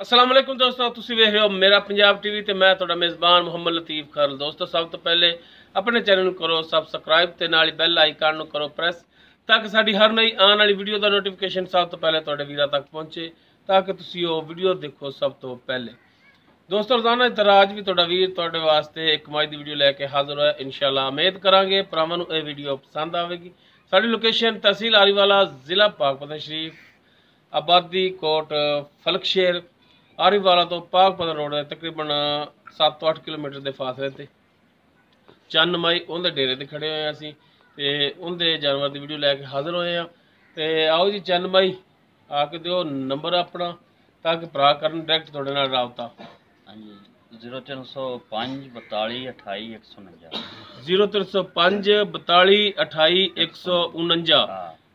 अस्सलाम वालेकुम दोस्तों, तुसी वेख रहे हो मेरा पंजाब टीवी ते मैं तुहाडा मेज़बान मुहम्मद लतीफ़ खरल। दोस्तों सब तो पहले अपने चैनल नूं करो सबसक्राइब ते नाल ही बैल आइकन नूं करो प्रेस ताकि साडी हर नई आने वाली वीडियो का नोटिफिकेशन सब तो पहले तुहाडे वीरां तक पहुंचे ताकि तुसी वो वीडियो देखो सब तो पहले। दोस्तों रोजाना की तरह अज भी तुहाडा वीर तुहाडे वास्ते एक कमाई की वीडियो लैके हाजिर है। इंशाअल्लाह उम्मीद करांगे भरावां नूं ये वीडियो पसंद आवेगी। साडी लोकेशन तहसील आरीवाला, जिला पाकपतन शरीफ, आबादी कोट फलकशेर, आरीवाला तो पाकपतन रोड है। तकरीबन 7 ਤੋਂ 8 किलोमीटर के फासले से चंद माई उनके डेरे से खड़े हुए असी ते उनके जानवर की वीडियो लैके हाजिर होए हैं। तो आओ जी चंद माई आके दिओ नंबर अपना ताकि भरा करन डायरैक्ट तुहाडे नाल राबता। हाँ जी 0305 42 28 149 0305 42 28 149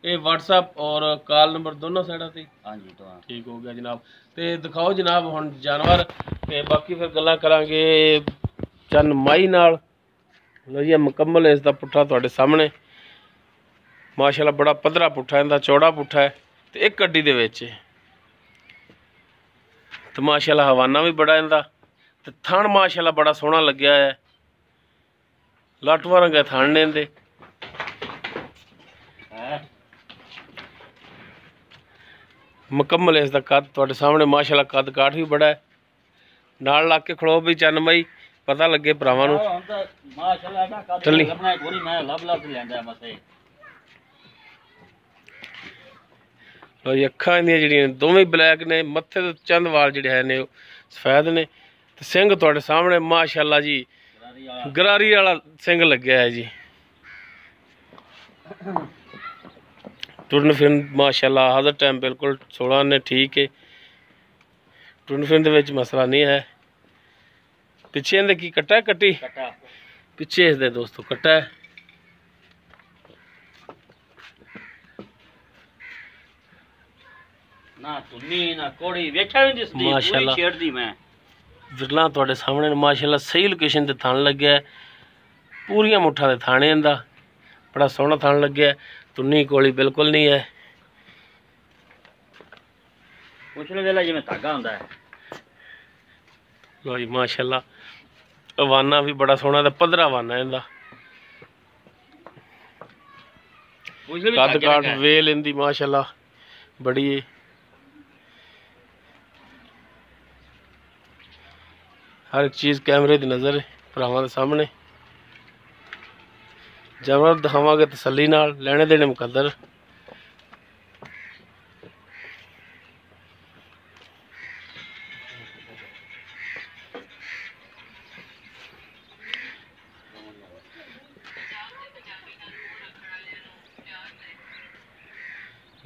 ये व्हाट्सएप और कॉल नंबर दोनों साइडा से। हाँ जी तो ठीक हो गया जनाब। तो दिखाओ जनाब हुण जानवर ते बाकी फिर गल्लां करांगे चंद माई नाल। लो जी मुकम्मल इसका पुट्ठा तुहाडे सामने माशाल्लाह बड़ा पधरा पुट्ठा है, इहदा चौड़ा पुट्ठा है ते एक गड्डी दे विच ते माशाल्लाह हवाना भी बड़ा इहदा ते थण माशाल्लाह बड़ा सोहना लग्या है। लाटवा रंगा थण ने इहदे मुकम्मल इसका कद तुहाडे सामने माशाल्लाह कद काठ भी बड़ा है। नाल ला के खड़ो भी चन्न मई पता लगे भरावां नूं चली। लो जी अखां इहदियां जिहड़ियां दोवें ब्लैक ने, मत्थे ते चंद वाल जिहड़े है ने सफेद ने ते सिंघ तुहाडे सामने माशाल्लाह जी गरारी वाला सिंघ लग्या है जी। टुरन फिरन माशाल्लाह हर टाइम बिल्कुल 16 ने ठीक है। टुरन फिरन दे विच मसला नहीं है। पिछे इहदे की कट्टा है, कट्टी पिछे इसदे दोस्तों कट्टा है। ना तुन्नी ना कोड़ी वेखा नहीं दिसदी पूरी छेड़दी मैं विरला तुहाडे सामने माशाल्लाह सही लोकेशन ते थान लग्या है। पूरियां मुठा दे थाने इंदा बड़ा सोहना थान लग्या है। तुन्नी कोली बिल्कुल नहीं है। पुछले वेला जिवें धागा हुंदा है। लो जी माशाल्लाह वाना भी बड़ा सोहना ते पधरा वाना इंदा कद काठ वेल इंदी माशाल्लाह बड़ी है। हर एक चीज़ कैमरे की नज़र है भरावां दे सामने। जानवर दिखावांगे तसल्ली नाल, लेने देने मुकद्दर।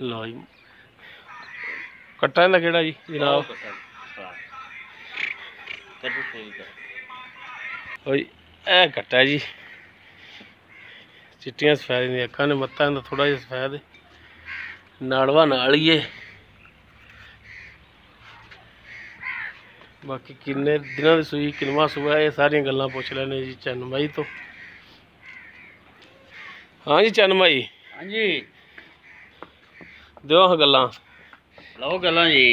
लो जी कट्टा इहदा केड़ा जी जनाब? ए कट्टा है जी। चिट्टियां सफेद दी अखां ने, मत्था इहदा थोड़ा जिहा सफेद है, नाड़वा नाल ही है। बाकी किन्ने दिनां दी सूई किनवा सूआ ये सारियां गल्लां पुछ लैने जी चन्न माई तो। हाँ जी चन्न माई। हाँ जी दिओ हाँ गल्लां लो गल्लां जी।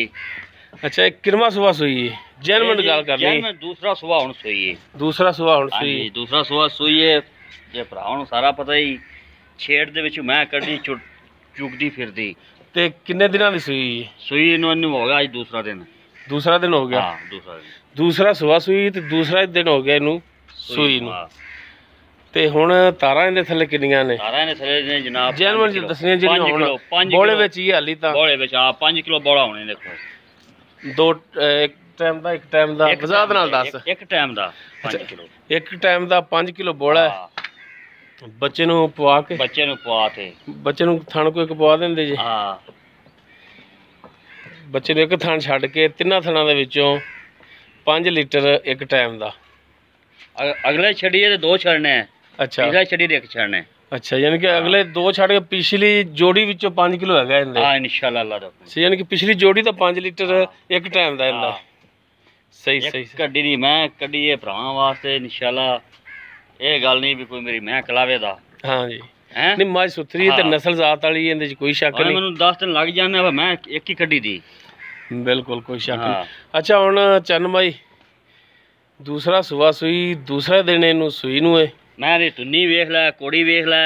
अच्छा एक किनवा सूआ सूई है जैनमन गल करनी मैं दूसरा सुबह हुण सूई है। दूसरा सूआ हुण सूई दूसरा सुबह सूई है। जे भरावां नूं सारा पता ही छेड़ दे विच मैं कड्डी चुगदी फिरदी ते किन्ने दिनां दी सूई? सूई नूं हो गया आज दूसरा दिन। दूसरा दिन हो गया? हाँ दूसरा दिन। दूसरा सुबह सूई ते दूसरा दिन हो गया इनू सूई नूं। ते हुण तारां इहदे थल्ले किन्नियां ने? तारां इहदे थल्ले ने जनाब जैनवन जी दसनियां जिहड़ियां हुण बोले विच ही हाली तां बोले विच 5 किलो बोला होने देखो। दो एक टाइम दा वजात नाल दस। एक टाइम दा 5 किलो। एक टाइम दा 5 किलो बोला है। बच्चे नूं पवा के बच्चे नूं थण को एक पवा दिंदे जी? हाँ बच्चे नूं एक थण छड्ड के तिन्नां थणां दे विचों 5 लीटर एक टाइम दा। अगले छड़िए ते 2 छड़ने। अच्छा पिछला छड़ी ते 1 छड़ने। अच्छा यानी कि अगले 2 छड़ के पिछली जोड़ी विचों 5 किलो हैगा इहदे। हां इंशाअल्लाह अल्लाह दा। यानी कि पिछली जोड़ी तो 5 लीटर एक टाइम दा इहदा। सही सही कड्डी दी मैं कड्डी ए भरावां वास्ते इंशाअल्लाह। ये गल नहीं भी कोई मेरी मैं कलावे दा। हाँ जी नहीं मझ सुथरी है ते नस्ल जात वाली इहदे च कोई शक नहीं। मैनूं 10 दिन लग जाने मैं एक ही कड्डी दी। बिल्कुल कोई शक नहीं। अच्छा हुण चन्न भाई दूसरा सुबह सूई दूसरे दिन इनू सूई नू है मैं टुन्नी वेख लै कोड़ी वेख लै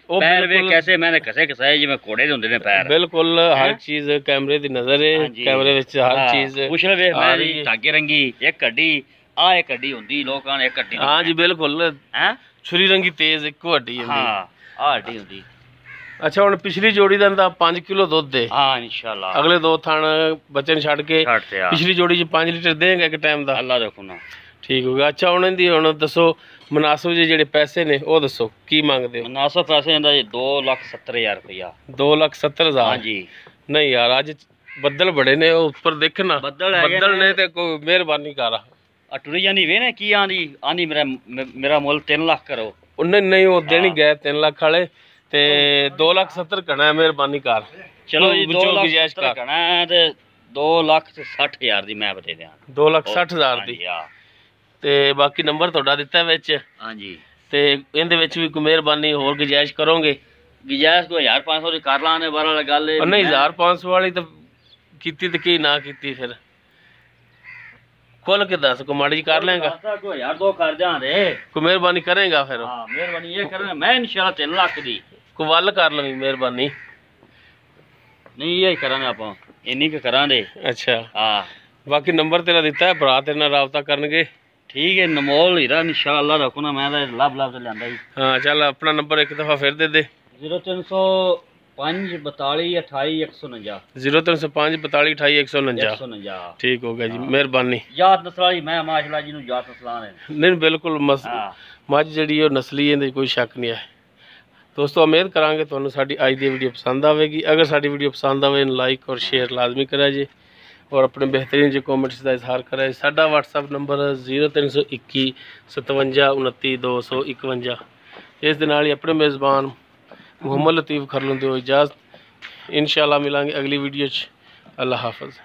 पैर वेख कैसे मैंने कसे कसाए जिवें कोड़े दे हुंदे ने पैर बिल्कुल हर चीज कैमरे दी नजर है कैमरे विच हर चीज पुछल वेख मेरी धागे रंगी एक हड्डी आ एक हड्डी हुंदी लोकां ने एक हड्डी हां जी बिल्कुल हैं छुरी रंगी तेज इक्को हड्डी हुंदी हां आ हड्डी हुंदी। अच्छा हुण पिछली जोड़ी दा 5 किलो दुध दे हां इंशाल्लाह अगले दो थान बच्चे छड़ के पिछली जोड़ी च 5 लीटर देंगे एक टाइम दा अल्लाह देखो ना ठीक हो गया। अच्छा हुण इंदी हुण दसो मुनासिब जे जेडे पैसे ने वो दसो की मांगदे हो? मुनासिब पैसे इंदा 2,70,000 रुपया 2,70,000 हां जी। नहीं यार अज बदल बड़े ने ऊपर देखना बदल ने ते कोई मेहरबानी कर टुरी जानी वे ने की आंदी आंदी मेरा मुल 3 लाख करो उन्हें नहीं वो देनी गए 3 लाख वाले ते 2,70,000 कना मेहरबानी कर चलो जी 2,70,000 कना ते 2,60,000 दी मैं बता दियां 2,60,000 दी ते बाकी नंबर तुहाडा दिता विच हां जी ते इहदे विच भी कोई मेहरबानी होर गुजाइश करोगे? गुजाइश कोई 1,500 दी कर लाने बारा गल नहीं 1,500 वाली तो कीती ते की ना कीती फिर खोल के दस को माड़ी कर लेगा कोई 1,200 कर जा रे कोई मेहरबानी करेगा फिर हां मेहरबानी ये करना मैं इंशाल्लाह 3 लाख दी को वल कर लवी मेहरबानी नहीं यही करांगे आपां इन्नी के करांगे। अच्छा हां बाकी नंबर तेरा दिता है भरा तेरे नाल राबता करनगे ठीक है नमोल हीरा इंशाल्लाह रखो ना मैं लब लब लियांदा जी हां चल अपना नंबर एक दफा फिर दे 0305 42 28 149 0305 42 28 149 ठीक हो गया जी मेहरबानी जात नस्ल वाली मैं माशाल्लाह जी नु जात नस्लां ने नहीं बिल्कुल मझ जिहड़ी ओ नस्ली इहदे कोई शक नहीं है। दोस्तों उम्मीद करांगे तुहानू साडी अज दी वीडियो पसंद आवेगी अगर साडी वीडियो पसंद आवे लाइक और शेयर लाजमी करा जी और अपने बेहतरीन जो कॉमेंट्स का इजहार करें। साडा WhatsApp नंबर 0321 57 29 251 इस दे नाल ही अपने मेज़बान मुहम्मद लतीफ़ खरलों दो इजाज़त इंशाल्लाह मिलांगे अगली वीडियो च अल्लाह हाफ़िज़।